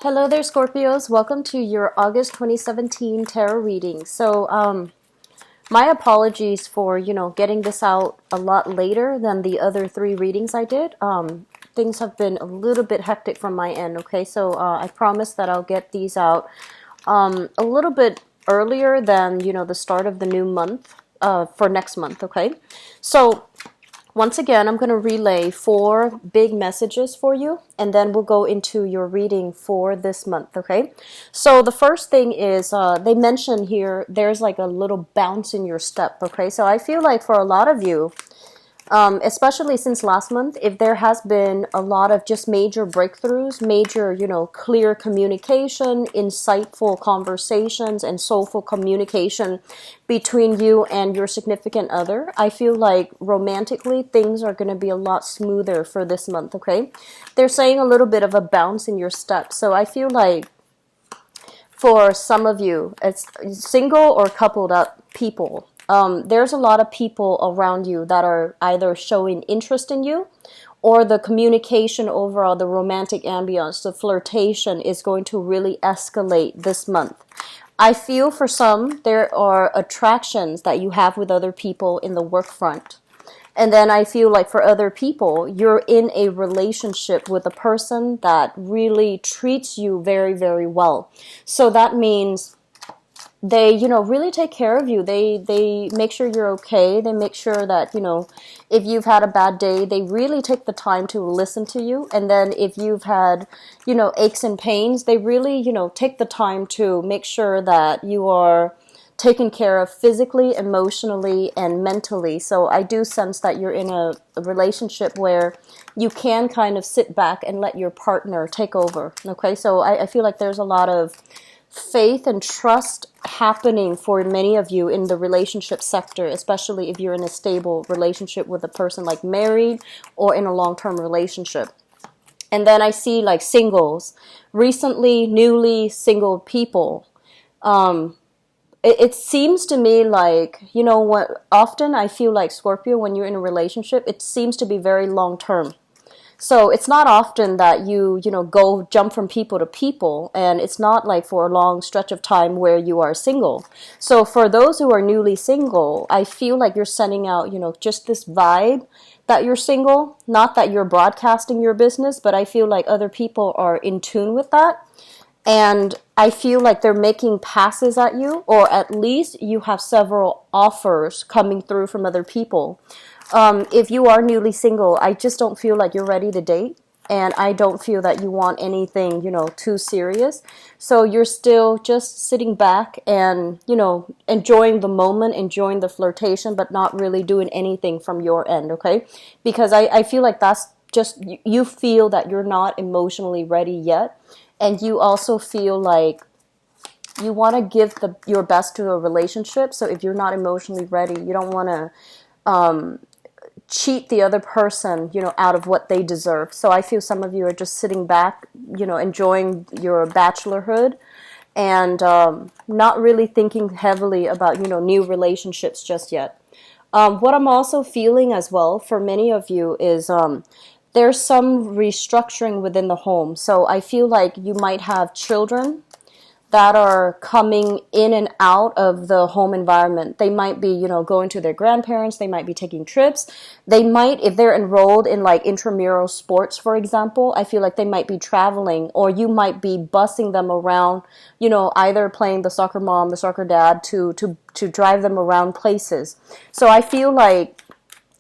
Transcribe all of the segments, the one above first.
Hello there, Scorpios. Welcome to your August 2017 tarot reading. My apologies for, getting this out a lot later than the other three readings I did. Things have been a little bit hectic from my end, okay? I promise that I'll get these out a little bit earlier than, the start of the new month, for next month, okay? So, once again, I'm going to relay 4 big messages for you, and then we'll go into your reading for this month, okay? So the first thing is they mention here there's like a little bounce in your step, okay? So I feel like for a lot of you, especially since last month, if there has been a lot of just major breakthroughs, major, clear communication, insightful conversations, and soulful communication between you and your significant other, I feel like romantically things are going to be a lot smoother for this month, okay? They're saying a little bit of a bounce in your step. So I feel like for some of you, it's single or coupled up people. There's a lot of people around you that are either showing interest in you, or the communication overall, the romantic ambience, the flirtation is going to really escalate this month. I feel for some, there are attractions that you have with other people in the work front. And then I feel like for other people, you're in a relationship with a person that really treats you very, very well. So that means they, really take care of you. They make sure you're okay. They make sure that, if you've had a bad day, they really take the time to listen to you. And then if you've had, aches and pains, they really, take the time to make sure that you are taken care of physically, emotionally, and mentally. So I do sense that you're in a relationship where you can kind of sit back and let your partner take over. Okay, so I feel like there's a lot of faith and trust happening for many of you in the relationship sector, especially if you're in a stable relationship with a person like married or in a long-term relationship. And then I see like singles, recently, newly single people. It seems to me like, what often I feel like Scorpio, when you're in a relationship, it seems to be very long-term. So it's not often that you go jump from people to people, and it's not like for a long stretch of time where you are single. So for those who are newly single, I feel like you're sending out, just this vibe that you're single, not that you're broadcasting your business, but I feel like other people are in tune with that. And I feel like they're making passes at you, or at least you have several offers coming through from other people. If you are newly single, I just don't feel like you're ready to date. And I don't feel that you want anything, too serious. So you're still just sitting back and, enjoying the moment, enjoying the flirtation, but not really doing anything from your end, okay? Because I feel like that's just, you feel that you're not emotionally ready yet. And you also feel like you want to give your best to a relationship. So if you're not emotionally ready, you don't want to cheat the other person, out of what they deserve. So I feel some of you are just sitting back, enjoying your bachelorhood and not really thinking heavily about, new relationships just yet. What I'm also feeling as well for many of you is there's some restructuring within the home. So I feel like you might have children that are coming in and out of the home environment. They might be, going to their grandparents. They might be taking trips. They might, if they're enrolled in like intramural sports, for example, I feel like they might be traveling, or you might be bussing them around, either playing the soccer mom, the soccer dad to drive them around places. So I feel like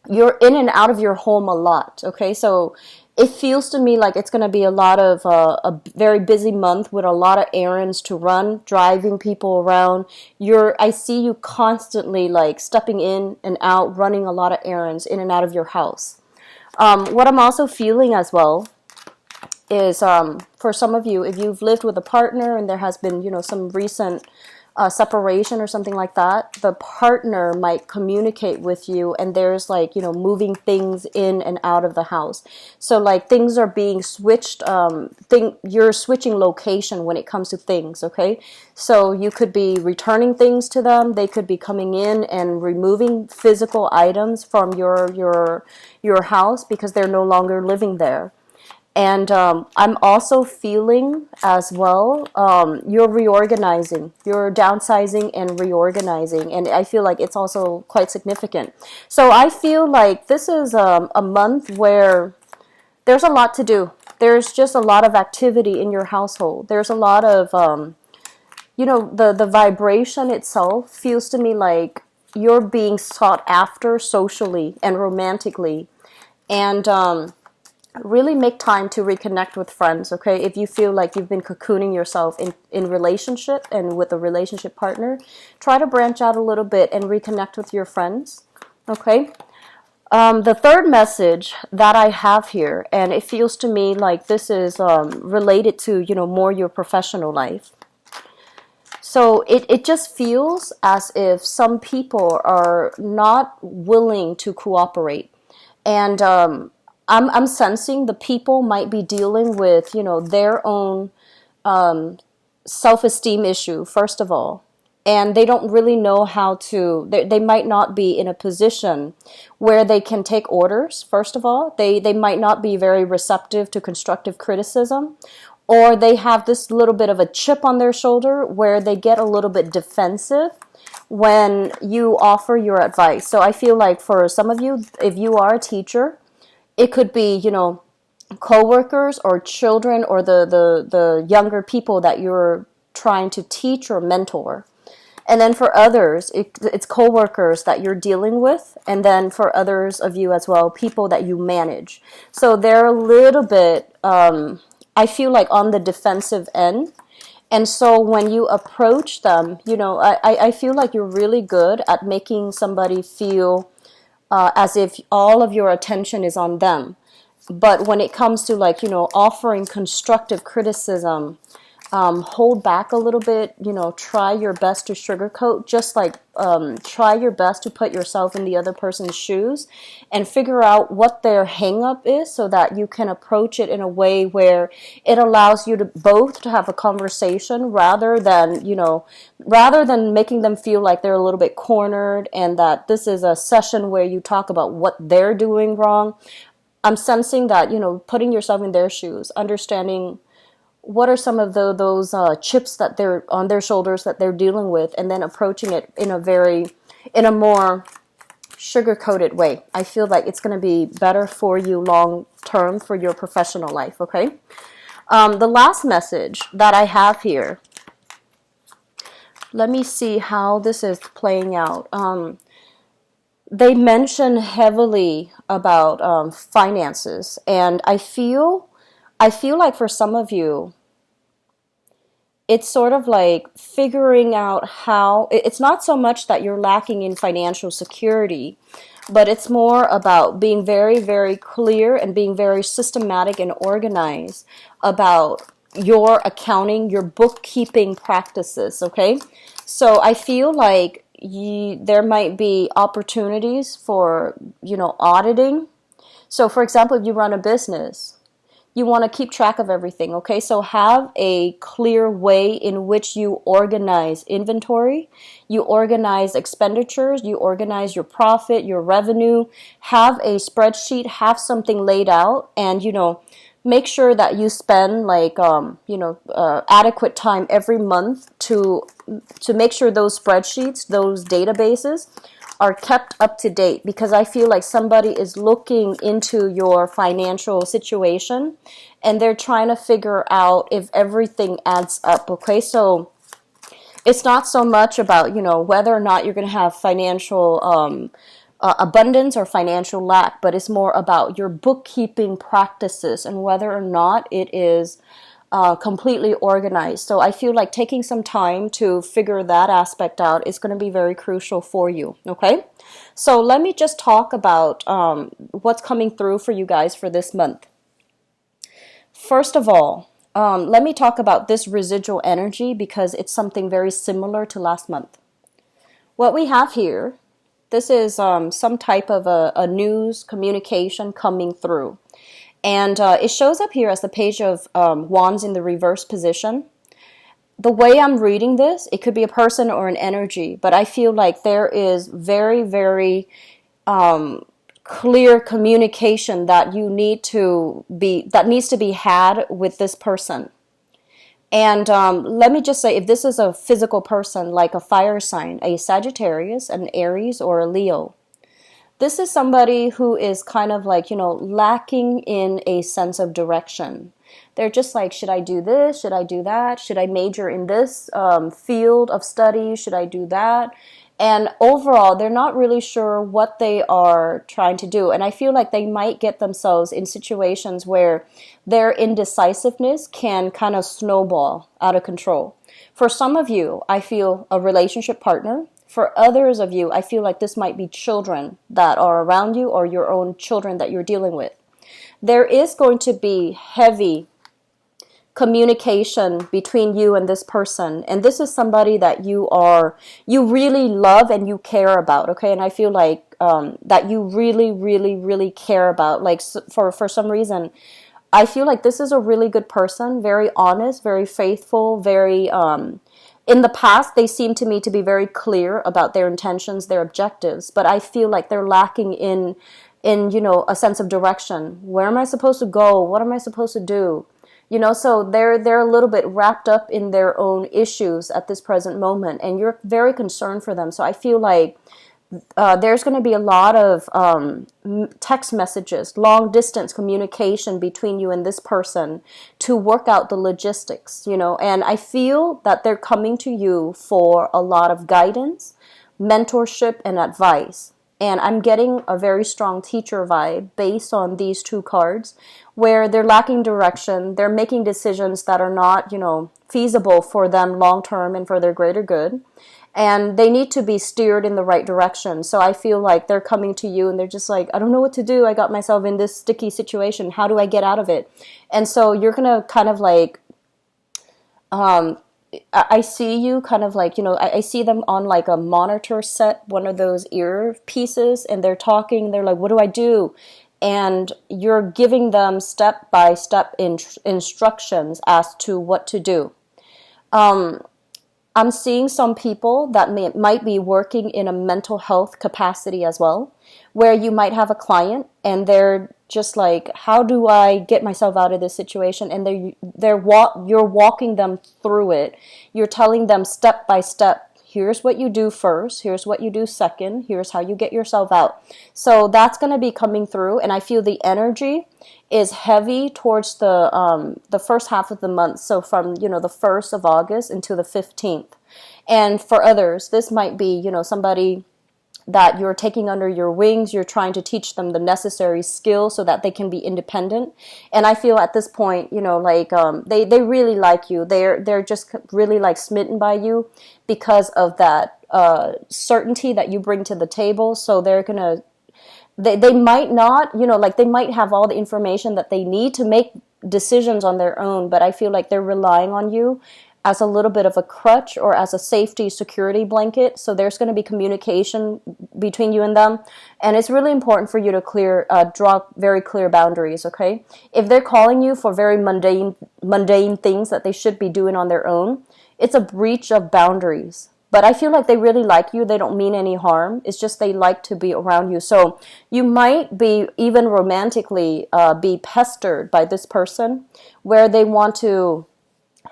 you're in and out of your home a lot, okay? So it feels to me like it's going to be a lot of a very busy month with a lot of errands to run, driving people around. I see you constantly like stepping in and out, running a lot of errands in and out of your house. What I'm also feeling as well is for some of you, if you've lived with a partner and there has been, some recent separation or something like that, the partner might communicate with you, and there's like, moving things in and out of the house. So like things are being switched, you're switching location when it comes to things, okay? So you could be returning things to them. They could be coming in and removing physical items from your house because they're no longer living there. And I'm also feeling as well, you're reorganizing, you're downsizing and reorganizing. And I feel like it's also quite significant. So I feel like this is a month where there's a lot to do. There's just a lot of activity in your household. There's a lot of, the vibration itself feels to me like you're being sought after socially and romantically. And really make time to reconnect with friends, okay? If you feel like you've been cocooning yourself in relationship and with a relationship partner, try to branch out a little bit and reconnect with your friends, okay? The third message that I have here, and it feels to me like this is related to, more your professional life. So it just feels as if some people are not willing to cooperate. And I'm sensing the people might be dealing with, their own self-esteem issue, first of all. And they don't really know how to, they might not be in a position where they can take orders, first of all. They might not be very receptive to constructive criticism, or they have this little bit of a chip on their shoulder where they get a little bit defensive when you offer your advice. So I feel like for some of you, if you are a teacher, it could be, coworkers or children or the younger people that you're trying to teach or mentor. And then for others, it's coworkers that you're dealing with. And then for others of you as well, people that you manage. So they're a little bit, I feel like on the defensive end. And so when you approach them, I feel like you're really good at making somebody feel as if all of your attention is on them. But when it comes to offering constructive criticism, hold back a little bit, try your best to sugarcoat, just try your best to put yourself in the other person's shoes and figure out what their hang up is so that you can approach it in a way where it allows you to both to have a conversation rather than making them feel like they're a little bit cornered and that this is a session where you talk about what they're doing wrong. I'm sensing that, putting yourself in their shoes, understanding what are some of those chips that they're on their shoulders that they're dealing with, and then approaching it in a more sugar-coated way. I feel like it's going to be better for you long term for your professional life, okay? The last message that I have here, let me see how this is playing out. They mention heavily about finances, and I feel like for some of you, it's sort of like figuring out how, it's not so much that you're lacking in financial security, but it's more about being very, very clear and being very systematic and organized about your accounting, your bookkeeping practices, okay? So I feel like there might be opportunities for, auditing. So for example, if you run a business, you want to keep track of everything, okay? So have a clear way in which you organize inventory, you organize expenditures, you organize your profit, your revenue, have a spreadsheet, have something laid out, and, make sure that you spend adequate time every month to make sure those spreadsheets, those databases are kept up to date, because I feel like somebody is looking into your financial situation and they're trying to figure out if everything adds up, okay? So it's not so much about, whether or not you're going to have financial abundance or financial lack, but it's more about your bookkeeping practices and whether or not it is completely organized. So I feel like taking some time to figure that aspect out is going to be very crucial for you, okay? So let me just talk about what's coming through for you guys for this month. First of all, let me talk about this residual energy because it's something very similar to last month. What we have here, this is some type of a news communication coming through. And it shows up here as the Page of Wands in the reverse position. The way I'm reading this, it could be a person or an energy, but I feel like there is very, very clear communication that that needs to be had with this person. And let me just say, if this is a physical person, like a fire sign, a Sagittarius, an Aries, or a Leo, this is somebody who is kind of like, lacking in a sense of direction. They're just like, should I do this? Should I do that? Should I major in this field of study? Should I do that? And overall, they're not really sure what they are trying to do. And I feel like they might get themselves in situations where their indecisiveness can kind of snowball out of control. For some of you, I feel a relationship partner. For others of you, I feel like this might be children that are around you or your own children that you're dealing with. There is going to be heavy communication between you and this person, and this is somebody that you really love and you care about, okay? And I feel like that you really, really, really care about, like, for some reason I feel like this is a really good person, very honest, very faithful, very in the past they seem to me to be very clear about their intentions, their objectives, but I feel like they're lacking in a sense of direction. Where am I supposed to go? What am I supposed to do? So they're a little bit wrapped up in their own issues at this present moment, and you're very concerned for them. So I feel like there's going to be a lot of text messages, long distance communication between you and this person to work out the logistics, and I feel that they're coming to you for a lot of guidance, mentorship, and advice. And I'm getting a very strong teacher vibe based on these two cards, where they're lacking direction. They're making decisions that are not, feasible for them long term and for their greater good. And they need to be steered in the right direction. So I feel like they're coming to you and they're just like, I don't know what to do. I got myself in this sticky situation. How do I get out of it? And so you're going to kind of like, I see you kind of like, I see them on like a monitor set, one of those ear pieces, and they're talking. They're like, what do I do? And you're giving them step-by-step instructions as to what to do. I'm seeing some people that might be working in a mental health capacity as well, where you might have a client and they're just like, how do I get myself out of this situation? And you're walking them through it. You're telling them step by step, here's what you do first, here's what you do second, here's how you get yourself out. So that's going to be coming through, and I feel the energy is heavy towards the first half of the month. So from, the 1st of August until the 15th. And for others, this might be, somebody that you're taking under your wings. You're trying to teach them the necessary skills so that they can be independent. And I feel at this point, they really like you. They're just really like smitten by you because of that certainty that you bring to the table. So they're gonna, they might not, they might have all the information that they need to make decisions on their own, but I feel like they're relying on you as a little bit of a crutch or as a safety security blanket. So there's going to be communication between you and them. And it's really important for you to draw very clear boundaries, okay? If they're calling you for very mundane things that they should be doing on their own, it's a breach of boundaries. But I feel like they really like you. They don't mean any harm. It's just they like to be around you. So you might be even romantically be pestered by this person, where they want to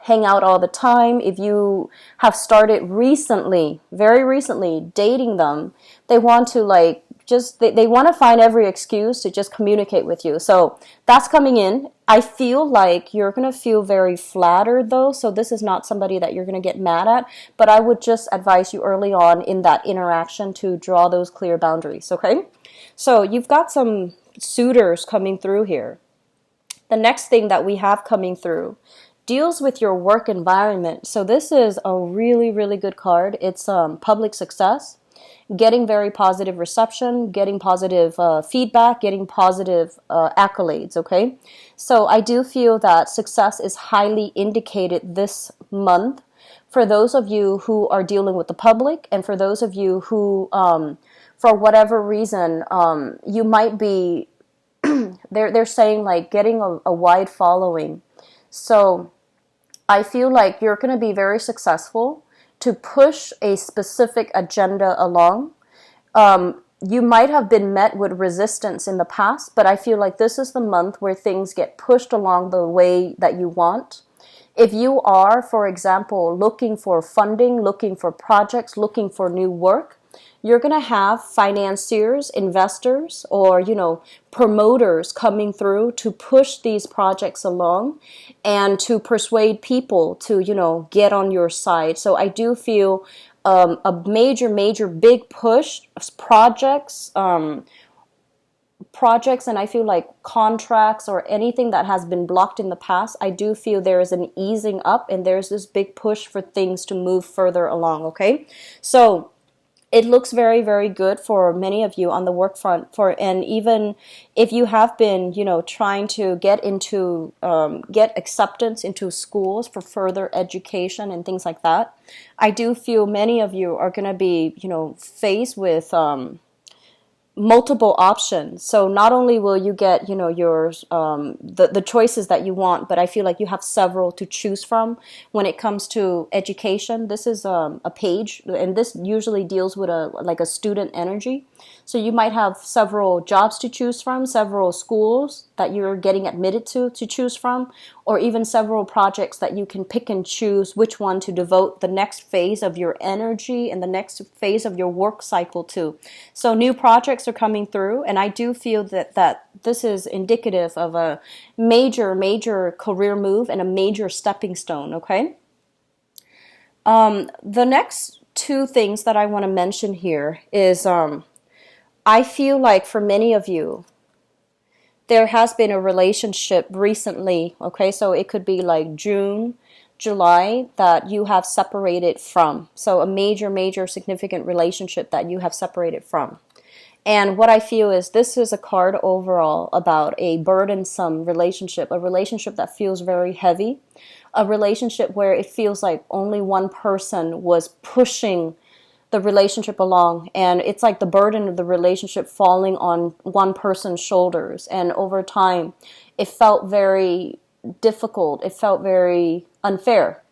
hang out all the time. If you have started recently, very recently, dating them, they want to they want to find every excuse to just communicate with you. So that's coming in. I feel like you're going to feel very flattered though. So this is not somebody that you're going to get mad at, but I would just advise you early on in that interaction to draw those clear boundaries. Okay. So you've got some suitors coming through here. The next thing that we have coming through deals with your work environment. So this is a really, really good card. It's public success, getting very positive reception, getting positive feedback, getting positive accolades, okay? So I do feel that success is highly indicated this month for those of you who are dealing with the public, and for those of you who, for whatever reason, you might be, they're saying like getting a wide following. So I feel like you're going to be very successful to push a specific agenda along. you might have been met with resistance in the past, but I feel like this is the month where things get pushed along the way that you want. If you are, for example, looking for funding, looking for projects, looking for new work, you're going to have financiers, investors, or, promoters coming through to push these projects along and to persuade people to, get on your side. So I do feel a major, big push, projects, and I feel like contracts or anything that has been blocked in the past, I do feel there is an easing up and there's this big push for things to move further along, okay? So it looks very, very good for many of you on the work front. And even if you have been, trying to get acceptance into schools for further education and things like that, I do feel many of you are going to be, faced with multiple options. So not only will you get, your the choices that you want, but I feel like you have several to choose from when it comes to education. This is a page, and this usually deals with a student energy. So you might have several jobs to choose from, several schools that you're getting admitted to choose from, or even several projects that you can pick and choose which one to devote the next phase of your energy and the next phase of your work cycle to. So new projects are coming through, and I do feel that this is indicative of a major career move and a major stepping stone, okay? The next two things that I want to mention here is I feel like for many of you, there has been a relationship recently, okay? So it could be like June, July, that you have separated from. So a major significant relationship that you have separated from. And what I feel is this is a card overall about a burdensome relationship, a relationship that feels very heavy, a relationship where it feels like only one person was pushing the relationship along, and it's like the burden of the relationship falling on one person's shoulders, and over time it felt very difficult, it felt very unfair.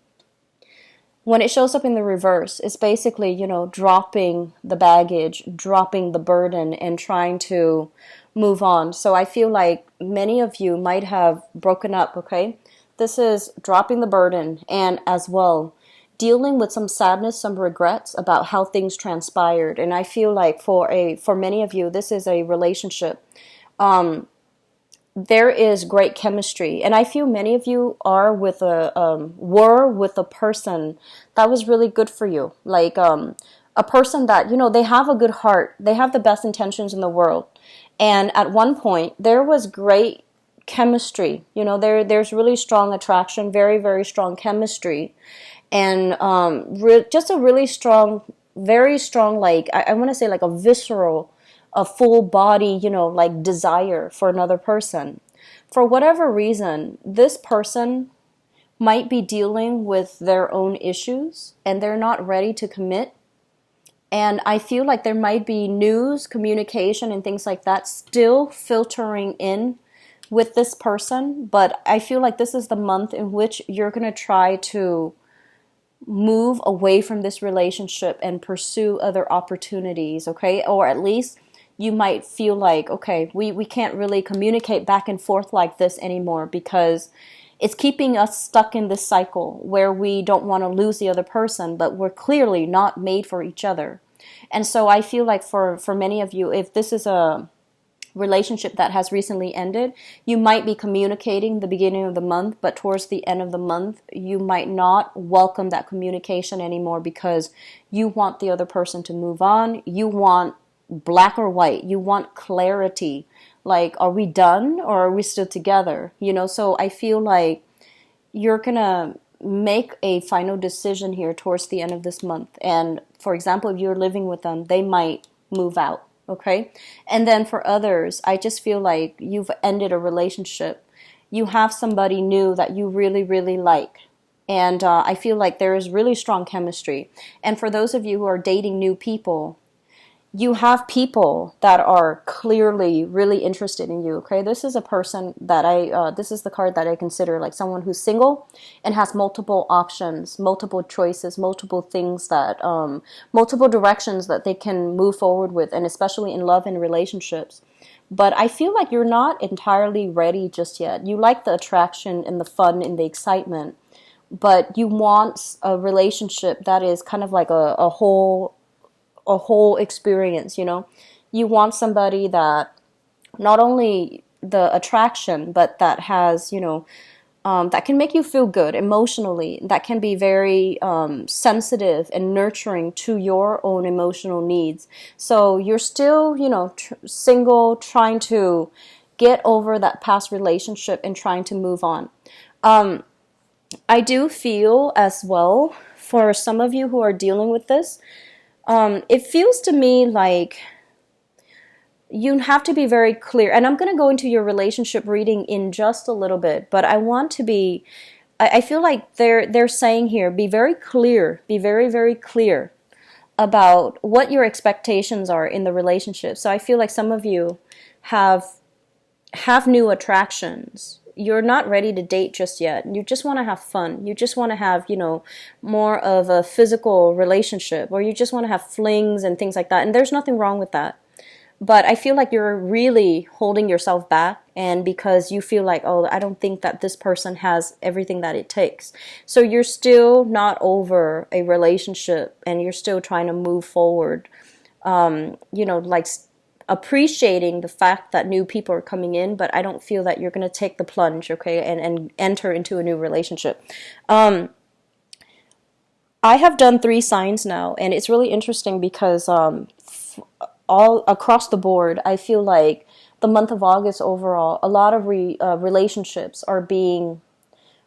When it shows up in the reverse, it's basically, dropping the baggage, dropping the burden, and trying to move on. So I feel like many of you might have broken up, okay? This is dropping the burden, and as well dealing with some sadness, some regrets about how things transpired. And I feel like for many of you, this is a relationship. There is great chemistry, and I feel many of you were with a person that was really good for you, like a person that they have a good heart, they have the best intentions in the world, and at one point there was great chemistry. There's really strong attraction, very strong chemistry. And just a really strong, very strong, like, I want to say like a visceral, a full body, like desire for another person. For whatever reason, this person might be dealing with their own issues and they're not ready to commit. And I feel like there might be news, communication, and things like that still filtering in with this person. But I feel like this is the month in which you're going to try to move away from this relationship and pursue other opportunities, okay? Or at least you might feel like, okay, we can't really communicate back and forth like this anymore because it's keeping us stuck in this cycle where we don't want to lose the other person, but we're clearly not made for each other. And so I feel like for many of you, if this is a relationship that has recently ended, you might be communicating the beginning of the month, but towards the end of the month, you might not welcome that communication anymore because you want the other person to move on. You want black or white. You want clarity. Like, are we done or are we still together? So I feel like you're gonna make a final decision here towards the end of this month. And for example, if you're living with them, they might move out. Okay. And then for others, I just feel like you've ended a relationship. You have somebody new that you really like. And I feel like there is really strong chemistry. And for those of you who are dating new people, you have people that are clearly really interested in you. Okay, this is a person that this is the card that I consider like someone who's single and has multiple options, multiple choices, multiple things that multiple directions that they can move forward with, and especially in love and relationships. But I feel like you're not entirely ready just yet. You like the attraction and the fun and the excitement, but you want a relationship that is kind of like a whole experience, you know. You want somebody that not only the attraction, but that has, you know, that can make you feel good emotionally, that can be very sensitive and nurturing to your own emotional needs. So you're still, you know, single, trying to get over that past relationship and trying to move on. I do feel as well for some of you who are dealing with this, it feels to me like you have to be very clear. And I'm going to go into your relationship reading in just a little bit, but I want to be, I feel like they're saying here, be very clear, be very, very clear about what your expectations are in the relationship. So I feel like some of you have new attractions. You're not ready to date just yet. You just want to have fun. You just want to have, you know, more of a physical relationship, or you just want to have flings and things like that. And there's nothing wrong with that. But I feel like you're really holding yourself back, and because you feel like, oh, I don't think that this person has everything that it takes. So you're still not over a relationship, and you're still trying to move forward. You know, like appreciating the fact that new people are coming in, but I don't feel that you're going to take the plunge, okay, and enter into a new relationship. I have done 3 signs now, and it's really interesting because all across the board, I feel like the month of August overall, a lot of relationships are being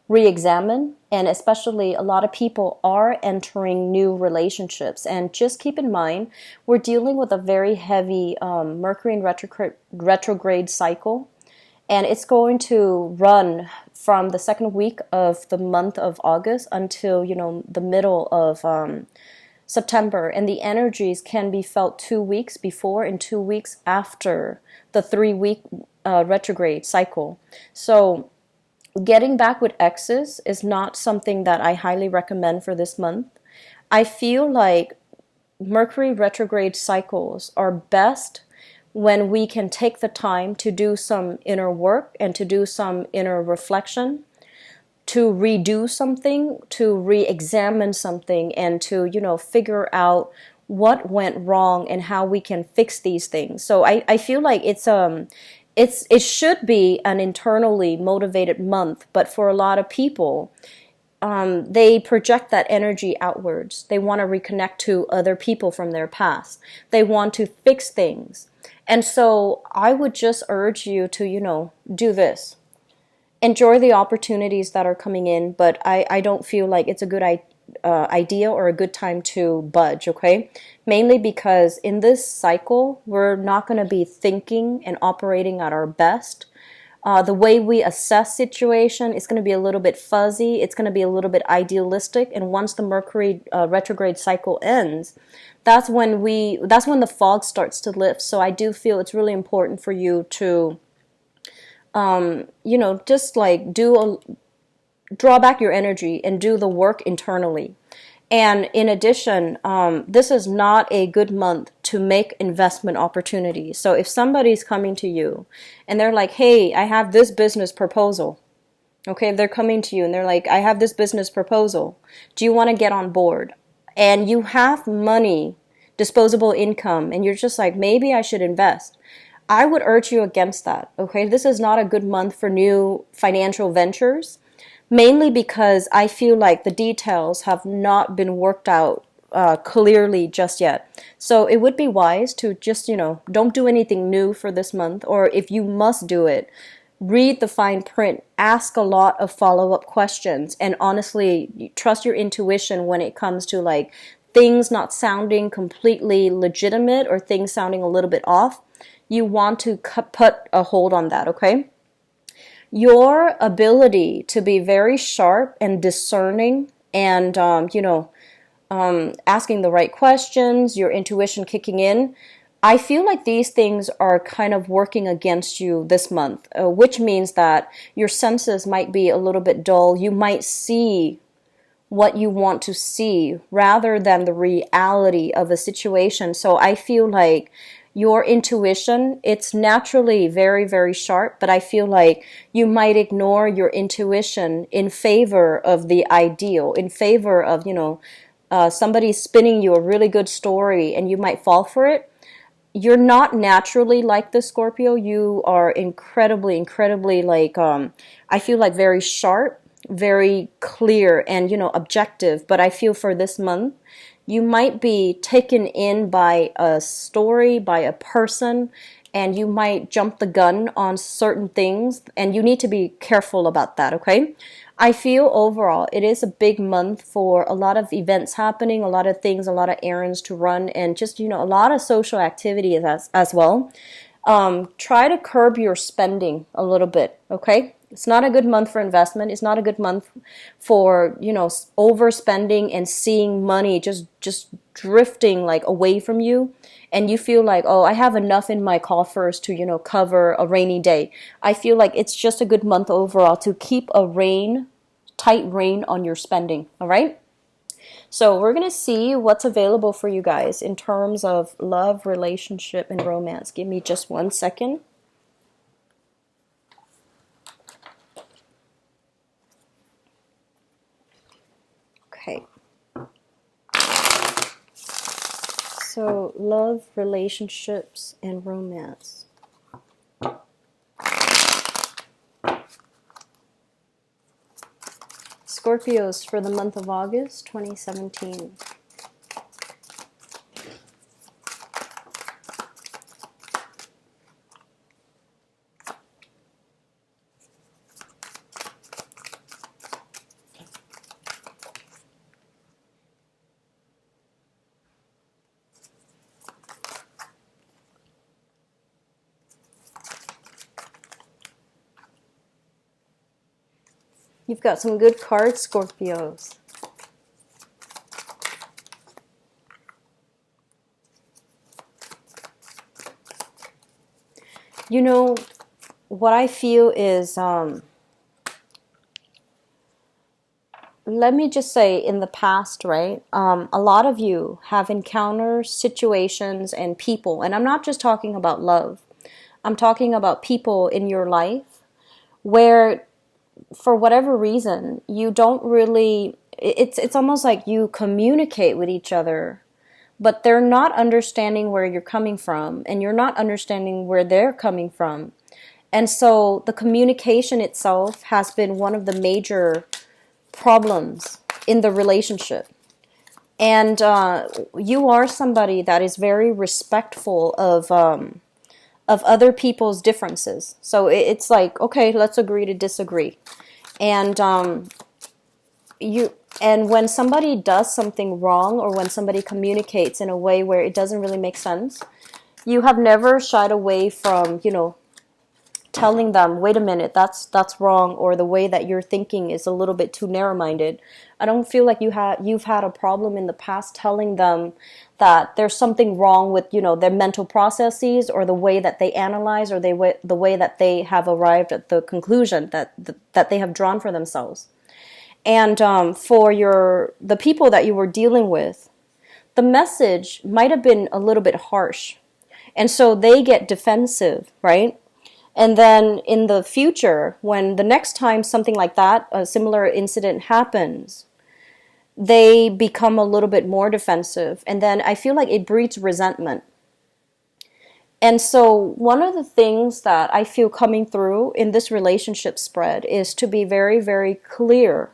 re-examine, and especially a lot of people are entering new relationships. And just keep in mind, we're dealing with a very heavy Mercury in retrograde cycle, and it's going to run from the second week of the month of August until, you know, the middle of September. And the energies can be felt 2 weeks before and 2 weeks after the 3-week retrograde cycle. So getting back with exes is not something that I highly recommend for this month. I feel like Mercury retrograde cycles are best when we can take the time to do some inner work and to do some inner reflection, to redo something, to re-examine something, and to, you know, figure out what went wrong and how we can fix these things. So I feel like it should be an internally motivated month, but for a lot of people, they project that energy outwards. They want to reconnect to other people from their past. They want to fix things. And so I would just urge you to, you know, do this. Enjoy the opportunities that are coming in, but I don't feel like it's a good idea or a good time to budge, okay? Mainly because in this cycle, we're not going to be thinking and operating at our best. The way we assess situation is going to be a little bit fuzzy. It's going to be a little bit idealistic. And once the Mercury retrograde cycle ends, that's when the fog starts to lift. So I do feel it's really important for you to, you know, just like draw back your energy and do the work internally. And in addition, this is not a good month to make investment opportunities. So if somebody's coming to you and they're like, hey, I have this business proposal. Okay, they're coming to you and they're like, I have this business proposal. Do you want to get on board? And you have money, disposable income, and you're just like, maybe I should invest. I would urge you against that. Okay, this is not a good month for new financial ventures. Mainly because I feel like the details have not been worked out clearly just yet. So it would be wise to just, you know, don't do anything new for this month. Or if you must do it, read the fine print, ask a lot of follow-up questions, and honestly, trust your intuition when it comes to like things not sounding completely legitimate or things sounding a little bit off. You want to put a hold on that, okay? Your ability to be very sharp and discerning and, asking the right questions, your intuition kicking in. I feel like these things are kind of working against you this month, which means that your senses might be a little bit dull. You might see what you want to see rather than the reality of a situation. So I feel like your intuition, it's naturally very, very sharp, but I feel like you might ignore your intuition in favor of the ideal, in favor of, somebody spinning you a really good story and you might fall for it. You're not naturally like this, Scorpio. You are incredibly, incredibly I feel like very sharp, very clear and, objective. But I feel for this month, you might be taken in by a story, by a person, and you might jump the gun on certain things, and you need to be careful about that, okay? I feel overall it is a big month for a lot of events happening, a lot of things, a lot of errands to run, and just, a lot of social activities as well. Try to curb your spending a little bit, okay? It's not a good month for investment. It's not a good month for, overspending and seeing money just drifting like away from you. And you feel like, oh, I have enough in my coffers to, cover a rainy day. I feel like it's just a good month overall to keep a tight rein on your spending, all right? So we're going to see what's available for you guys in terms of love, relationship, and romance. Give me just 1 second. Okay. So love, relationships, and romance. Scorpios for the month of August 2017. You've got some good cards, Scorpios. What I feel is, let me just say in the past, right, a lot of you have encountered situations and people, and I'm not just talking about love. I'm talking about people in your life where for whatever reason, you don't really, it's almost like you communicate with each other, but they're not understanding where you're coming from, and you're not understanding where they're coming from. And so the communication itself has been one of the major problems in the relationship. And you are somebody that is very respectful of other people's differences. So it's like, okay, let's agree to disagree. And when somebody does something wrong, or when somebody communicates in a way where it doesn't really make sense, you have never shied away from, telling them, wait a minute, that's wrong, or the way that you're thinking is a little bit too narrow-minded. I don't feel like you've had a problem in the past telling them that there's something wrong with, their mental processes, or the way that they analyze, or the way that they have arrived at the conclusion that they have drawn for themselves. And for the people that you were dealing with, the message might have been a little bit harsh. And so they get defensive, right? And then in the future, when the next time something like that, a similar incident happens, they become a little bit more defensive. And then I feel like it breeds resentment. And so one of the things that I feel coming through in this relationship spread is to be very, very clear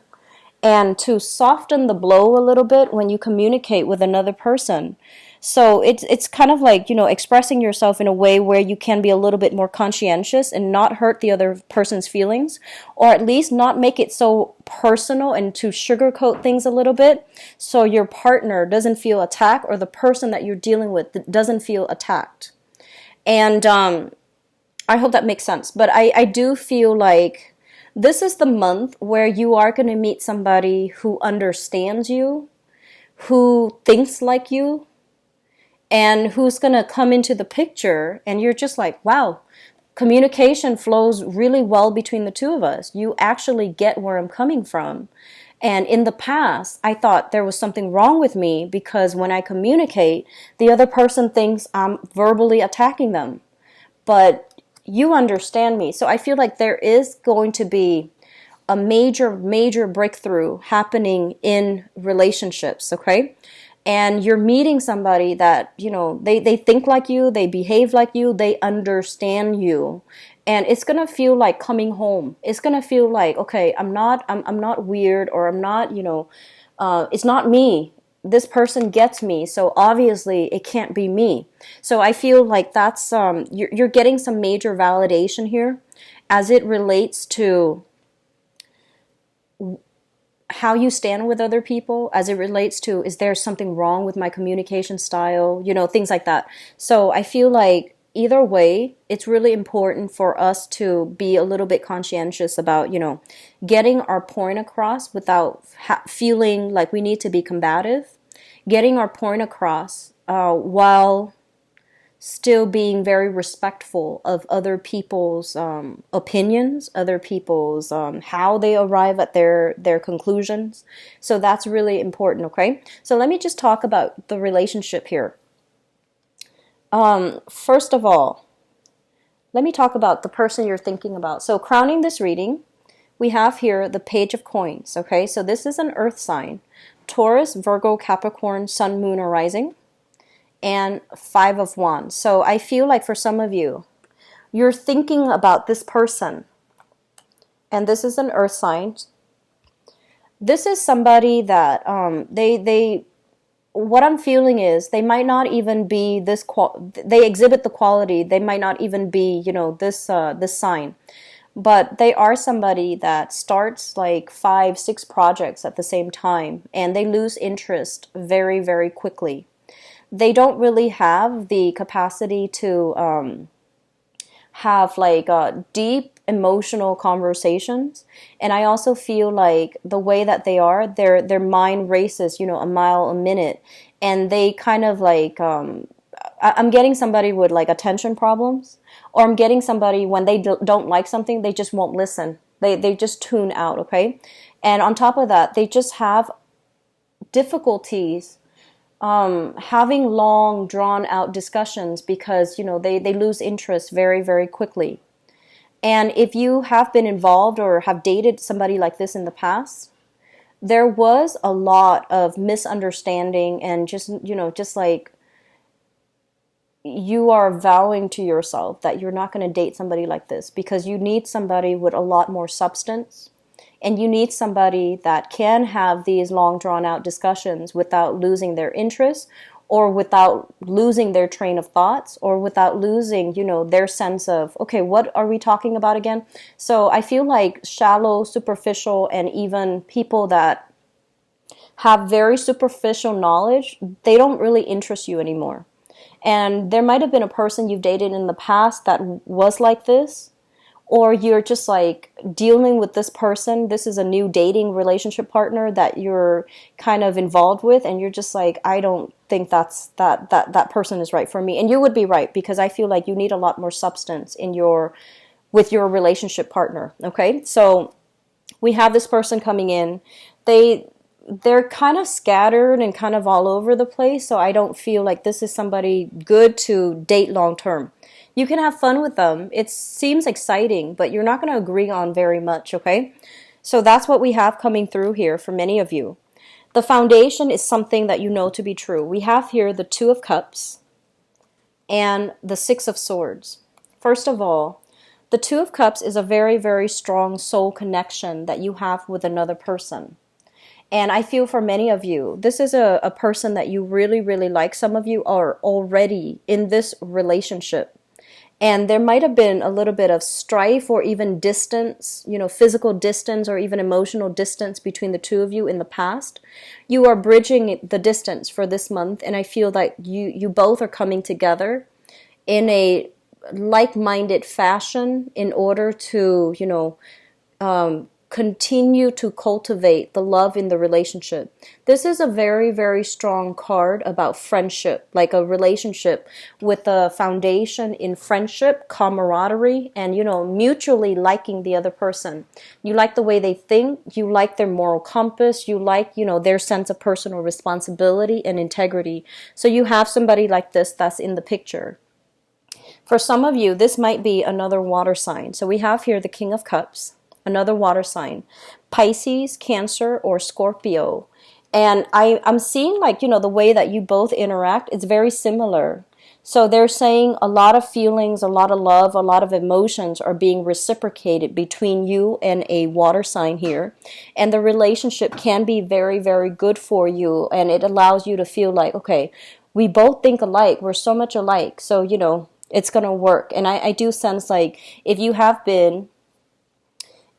and to soften the blow a little bit when you communicate with another person. So it's kind of like, expressing yourself in a way where you can be a little bit more conscientious and not hurt the other person's feelings, or at least not make it so personal and to sugarcoat things a little bit so your partner doesn't feel attacked, or the person that you're dealing with doesn't feel attacked. And I hope that makes sense. But I do feel like this is the month where you are going to meet somebody who understands you, who thinks like you and who's going to come into the picture, and you're just like, wow, communication flows really well between the two of us. You actually get where I'm coming from. And in the past, I thought there was something wrong with me because when I communicate, the other person thinks I'm verbally attacking them. But you understand me. So I feel like there is going to be a major, major breakthrough happening in relationships, okay? And you're meeting somebody that, they think like you, they behave like you, they understand you. And it's gonna feel like coming home. It's gonna feel like, okay, I'm not weird, or I'm not, it's not me. This person gets me, so obviously it can't be me. So I feel like that's you're getting some major validation here as it relates to how you stand with other people, as it relates to, is there something wrong with my communication style, things like that. So I feel like either way, it's really important for us to be a little bit conscientious about, getting our point across without feeling like we need to be combative, getting our point across while still being very respectful of other people's opinions, other people's how they arrive at their conclusions. So that's really important, okay? So let me just talk about the relationship here. First of all, let me talk about the person you're thinking about. So crowning this reading, we have here the Page of Coins, okay? So this is an earth sign. Taurus, Virgo, Capricorn, Sun, Moon, or Rising. And Five of Wands. So I feel like for some of you, you're thinking about this person. And this is an earth sign. This is somebody that what I'm feeling is they might not even be this they exhibit the quality. They might not even be, this sign. But they are somebody that starts like 5-6 projects at the same time, and they lose interest very, very quickly. They don't really have the capacity to have like deep emotional conversations. And I also feel like the way that they are, their mind races, a mile a minute. And they kind of like, I'm getting somebody with like attention problems, or I'm getting somebody when they don't like something, they just won't listen. They just tune out, okay? And on top of that, they just have difficulties having long, drawn-out discussions because, they lose interest very, very quickly. And if you have been involved or have dated somebody like this in the past, there was a lot of misunderstanding and just like you are vowing to yourself that you're not going to date somebody like this because you need somebody with a lot more substance. And you need somebody that can have these long drawn out discussions without losing their interest, or without losing their train of thoughts, or without losing, their sense of, okay, what are we talking about again? So I feel like shallow, superficial, and even people that have very superficial knowledge, they don't really interest you anymore. And there might have been a person you've dated in the past that was like this, or you're just like dealing with this person. This is a new dating relationship partner that you're kind of involved with, and you're just like, I don't think that person is right for me. And you would be right, because I feel like you need a lot more substance with your relationship partner. Okay, so we have this person coming in. They're kind of scattered and kind of all over the place, so I don't feel like this is somebody good to date long term. You can have fun with them. It seems exciting, but you're not going to agree on very much, okay? So that's what we have coming through here for many of you. The foundation is something that you know to be true. We have here the Two of Cups and the Six of Swords. First of all, the Two of Cups is a very, very strong soul connection that you have with another person. And I feel for many of you, this is a person that you really, really like. Some of you are already in this relationship. And there might have been a little bit of strife or even distance, physical distance or even emotional distance between the two of you in the past. You are bridging the distance for this month, and I feel that you both are coming together in a like-minded fashion in order to, continue to cultivate the love in the relationship. This is a very, very strong card about friendship, like a relationship with a foundation in friendship, camaraderie, and, mutually liking the other person. You like the way they think, you like their moral compass, you like, their sense of personal responsibility and integrity. So you have somebody like this that's in the picture. For some of you, this might be another water sign. So we have here the King of Cups, another water sign, Pisces, Cancer, or Scorpio. And I'm seeing like, the way that you both interact, it's very similar. So they're saying a lot of feelings, a lot of love, a lot of emotions are being reciprocated between you and a water sign here. And the relationship can be very, very good for you. And it allows you to feel like, okay, we both think alike. We're so much alike. So, it's going to work. And I do sense like if you have been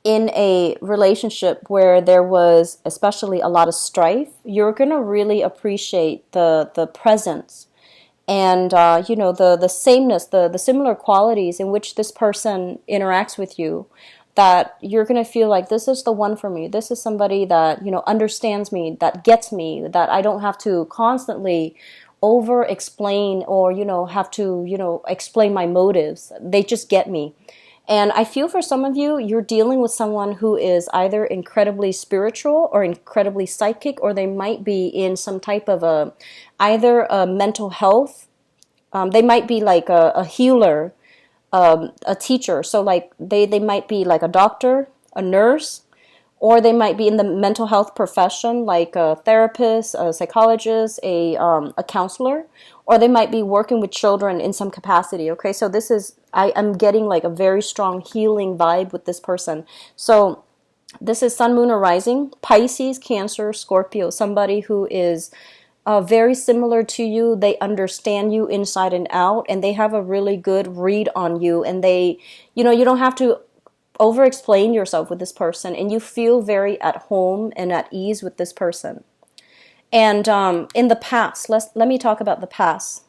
in a relationship where there was especially a lot of strife, you're going to really appreciate the presence and the sameness, the similar qualities in which this person interacts with you, that you're going to feel like this is the one for me. This is somebody that understands me, that gets me, that I don't have to constantly over explain or have to explain my motives. They just get me. And I feel for some of you, you're dealing with someone who is either incredibly spiritual or incredibly psychic, or they might be in some type of either a mental health. They might be like a healer, a teacher. So like they might be like a doctor, a nurse, or they might be in the mental health profession, like a therapist, a psychologist, a counselor, or they might be working with children in some capacity. Okay, so this is, I'm getting like a very strong healing vibe with this person. So this is Sun, Moon, or Rising, Pisces, Cancer, Scorpio, somebody who is very similar to you. They understand you inside and out, and they have a really good read on you, and they, you don't have to over explain yourself with this person, and you feel very at home and at ease with this person. And in the past, let me talk about the past.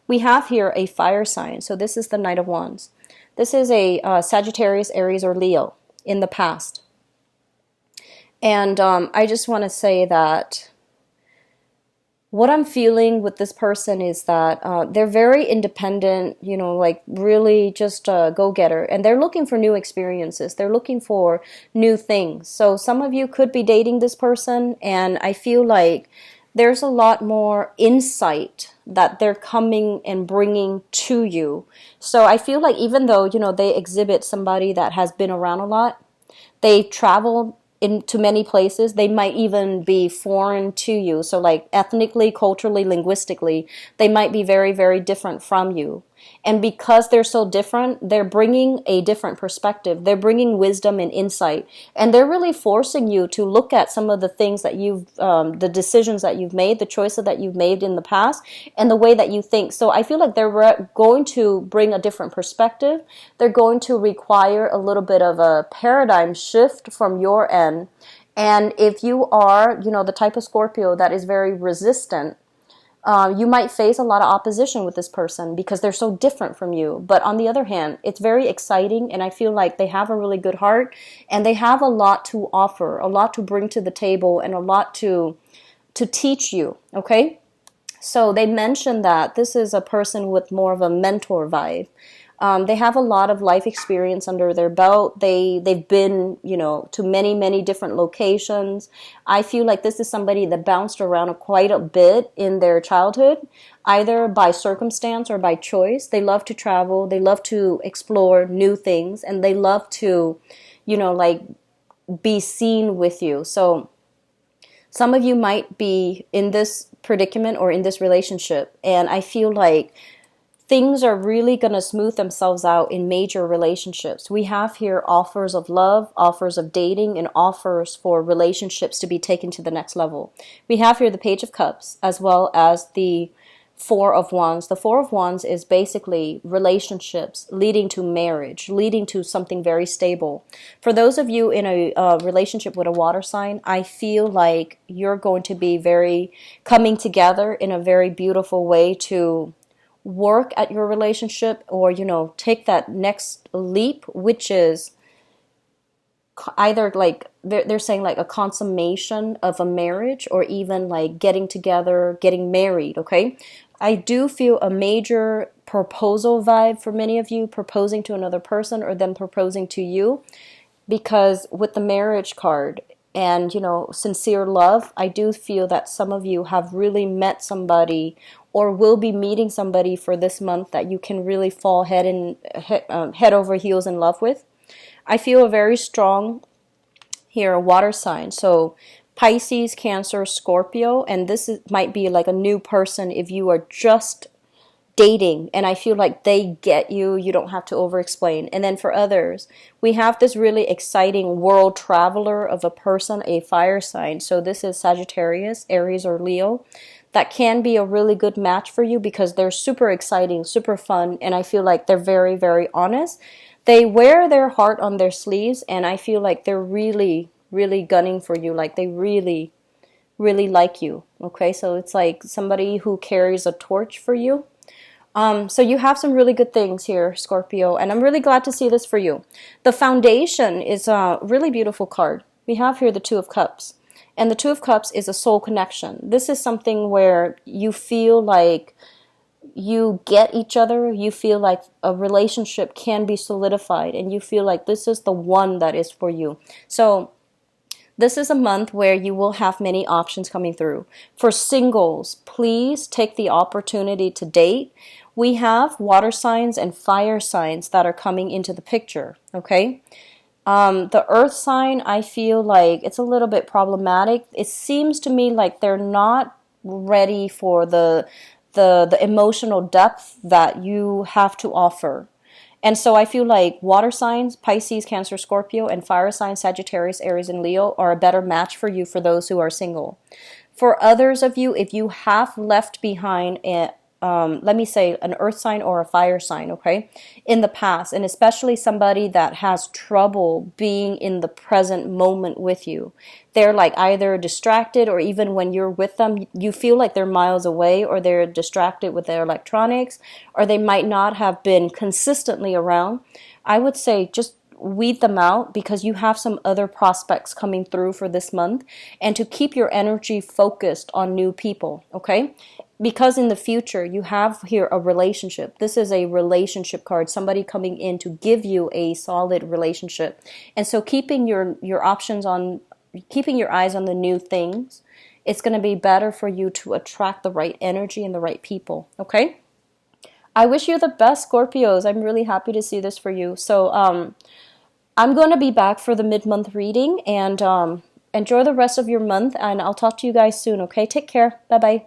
We have here a fire sign. So this is the Knight of Wands. This is a Sagittarius, Aries, or Leo in the past. And I just want to say that what I'm feeling with this person is that they're very independent, like really just a go-getter. And they're looking for new experiences. They're looking for new things. So some of you could be dating this person, and I feel like there's a lot more insight that they're coming and bringing to you. So I feel like even though, they exhibit somebody that has been around a lot, they travel into many places, they might even be foreign to you. So like ethnically, culturally, linguistically, they might be very, very different from you. And because they're so different, they're bringing a different perspective. They're bringing wisdom and insight. And they're really forcing you to look at some of the things that the decisions that you've made, the choices that you've made in the past, and the way that you think. So I feel like they're going to bring a different perspective. They're going to require a little bit of a paradigm shift from your end. And if you are, the type of Scorpio that is very resistant, you might face a lot of opposition with this person because they're so different from you. But on the other hand, it's very exciting, and I feel like they have a really good heart, and they have a lot to offer, a lot to bring to the table, and a lot to teach you, okay? So they mentioned that this is a person with more of a mentor vibe. They have a lot of life experience under their belt. They've been, to many, many different locations. I feel like this is somebody that bounced around quite a bit in their childhood, either by circumstance or by choice. They love to travel. They love to explore new things, and they love to, be seen with you. So some of you might be in this predicament or in this relationship, and I feel like things are really going to smooth themselves out in major relationships. We have here offers of love, offers of dating, and offers for relationships to be taken to the next level. We have here the Page of Cups as well as the Four of Wands. The Four of Wands is basically relationships leading to marriage, leading to something very stable. For those of you in a relationship with a water sign, I feel like you're going to be very coming together in a very beautiful way to work at your relationship, or take that next leap, which is either like they're saying like a consummation of a marriage, or even like getting together, getting married, okay? I do feel a major proposal vibe for many of you, proposing to another person or them proposing to you, because with the marriage card and, sincere love, I do feel that some of you have really met somebody or will be meeting somebody for this month that you can really fall head over heels in love with. I feel a very strong here water sign. So Pisces, Cancer, Scorpio, and might be like a new person if you are just dating, and I feel like they get you. You don't have to over explain. And then for others, we have this really exciting world traveler of a person, a fire sign. So this is Sagittarius, Aries, or Leo. That can be a really good match for you because they're super exciting, super fun, and I feel like they're very, very honest. They wear their heart on their sleeves, and I feel like they're really, really gunning for you. Like they really, really like you. Okay, so it's like somebody who carries a torch for you. So you have some really good things here, Scorpio, and I'm really glad to see this for you. The Foundation is a really beautiful card. We have here the Two of Cups, and the Two of Cups is a soul connection. This is something where you feel like you get each other, you feel like a relationship can be solidified, and you feel like this is the one that is for you. So this is a month where you will have many options coming through. For singles, please take the opportunity to date. We have water signs and fire signs that are coming into the picture, okay? The earth sign, I feel like it's a little bit problematic. It seems to me like they're not ready for the emotional depth that you have to offer. And so I feel like water signs, Pisces, Cancer, Scorpio, and fire signs, Sagittarius, Aries, and Leo are a better match for you for those who are single. For others of you, if you have left behind let me say an earth sign or a fire sign, okay, in the past, and especially somebody that has trouble being in the present moment with you. They're like either distracted, or even when you're with them, you feel like they're miles away, or they're distracted with their electronics, or they might not have been consistently around. I would say just weed them out, because you have some other prospects coming through for this month, and to keep your energy focused on new people, okay? Because in the future, you have here a relationship. This is a relationship card, somebody coming in to give you a solid relationship. And so keeping your eyes on the new things, it's going to be better for you to attract the right energy and the right people, okay? I wish you the best, Scorpios. I'm really happy to see this for you. So I'm going to be back for the mid-month reading, and enjoy the rest of your month, and I'll talk to you guys soon, okay? Take care. Bye-bye.